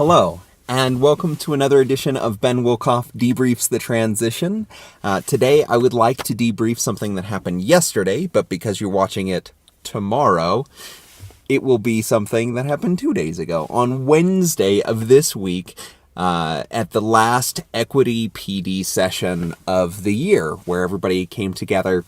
Hello, and welcome to another edition of Ben Wilkoff Debriefs the Transition. Today, I would like to debrief something that happened yesterday, but because you're watching it tomorrow, it will be something that happened 2 days ago. On Wednesday of this week, at the last Equity PD session of the year, where everybody came together.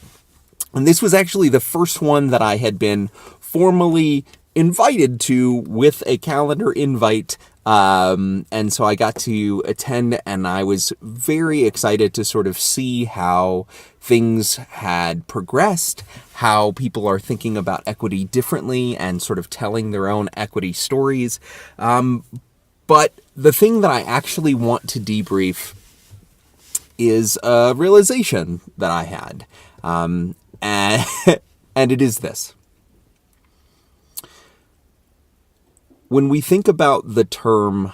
And this was actually the first one that I had been formally invited to with a calendar invite. And so I got to attend, and I was very excited to sort of see how things had progressed, how people are thinking about equity differently and sort of telling their own equity stories. But the thing that I actually want to debrief is a realization that I had. And, and it is this. When we think about the term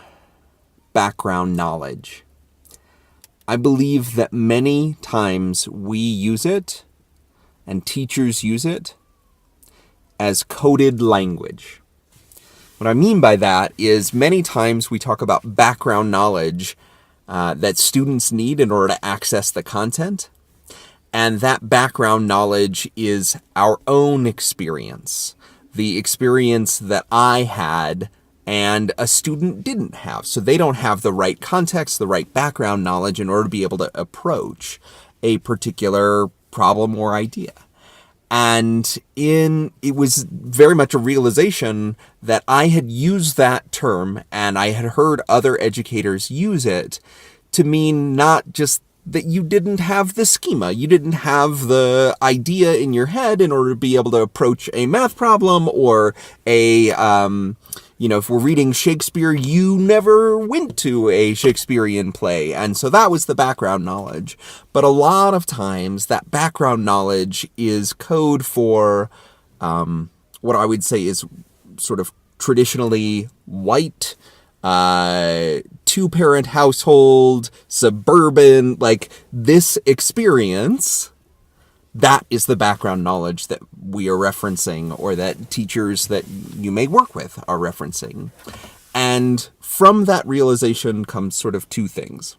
background knowledge, I believe that many times we use it, and teachers use it, as coded language. What I mean by that is many times we talk about background knowledge that students need in order to access the content. And that background knowledge is our own experience, the experience that I had and a student didn't have. So they don't have the right context, the right background knowledge in order to be able to approach a particular problem or idea. And it was very much a realization that I had used that term, and I had heard other educators use it to mean not just that you didn't have the schema, you didn't have the idea in your head in order to be able to approach a math problem or if we're reading Shakespeare, you never went to a Shakespearean play. And so that was the background knowledge. But a lot of times that background knowledge is code for what I would say is sort of traditionally white, two-parent household, suburban, like this experience. That is the background knowledge that we are referencing, or that teachers that you may work with are referencing. And from that realization comes sort of two things.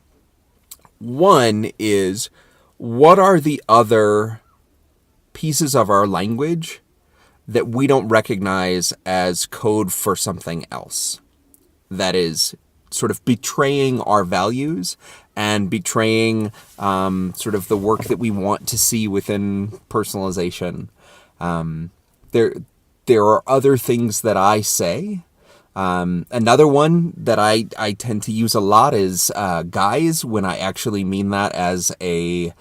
One is, what are the other pieces of our language that we don't recognize as code for something else? That is sort of betraying our values and betraying sort of the work that we want to see within personalization. There are other things that I say. Another one that I tend to use a lot is guys, when I actually mean that as a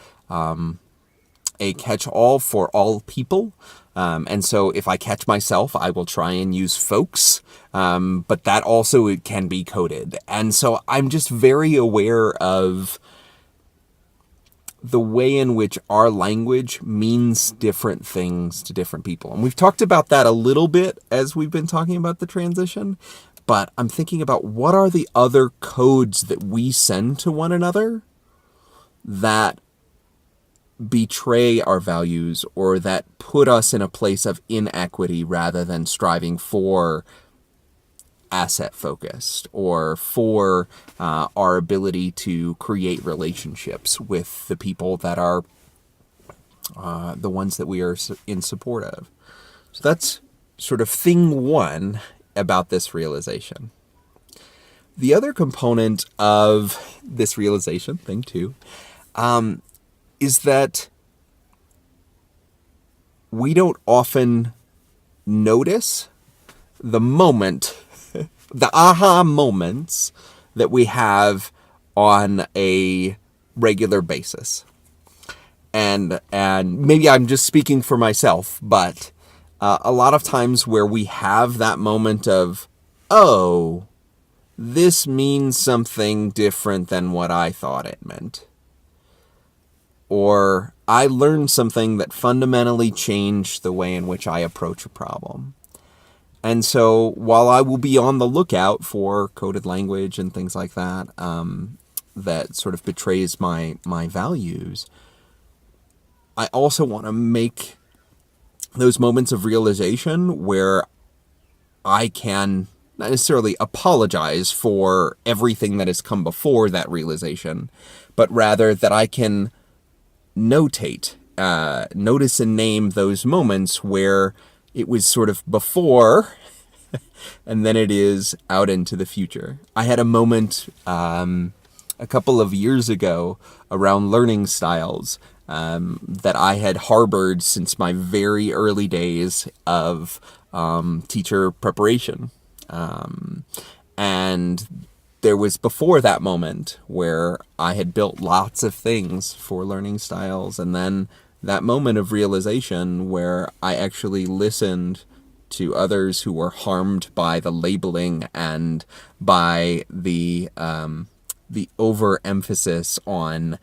catch-all for all people. And so if I catch myself, I will try and use folks. But that also it can be coded. And so I'm just very aware of the way in which our language means different things to different people. And we've talked about that a little bit as we've been talking about the transition. But I'm thinking about, what are the other codes that we send to one another that betray our values, or that put us in a place of inequity rather than striving for asset focused, or for our ability to create relationships with the people that are the ones that we are in support of. So that's sort of thing one about this realization. The other component of this realization, thing two, is that we don't often notice the moment, the aha moments that we have on a regular basis. And maybe I'm just speaking for myself, but a lot of times where we have that moment of, oh, this means something different than what I thought it meant. Or I learned something that fundamentally changed the way in which I approach a problem. And so while I will be on the lookout for coded language and things like that, that sort of betrays my values, I also want to make those moments of realization where I can not necessarily apologize for everything that has come before that realization, but rather that I can notate, notice and name those moments where it was sort of before and then it is out into the future. I had a moment a couple of years ago around learning styles that I had harbored since my very early days of teacher preparation. And there was before that moment where I had built lots of things for learning styles, and then that moment of realization where I actually listened to others who were harmed by the labeling and by the overemphasis on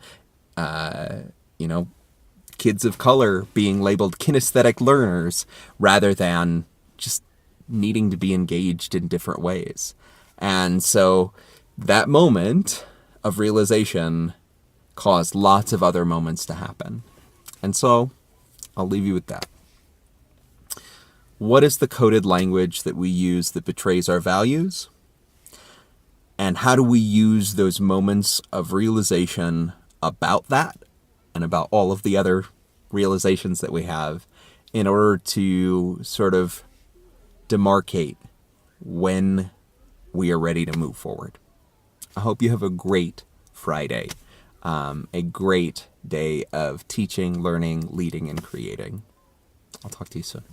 kids of color being labeled kinesthetic learners rather than just needing to be engaged in different ways. And so that moment of realization caused lots of other moments to happen. And so I'll leave you with that. What is the coded language that we use that betrays our values? And how do we use those moments of realization about that and about all of the other realizations that we have in order to sort of demarcate when we are ready to move forward? I hope you have a great Friday, a great day of teaching, learning, leading, and creating. I'll talk to you soon.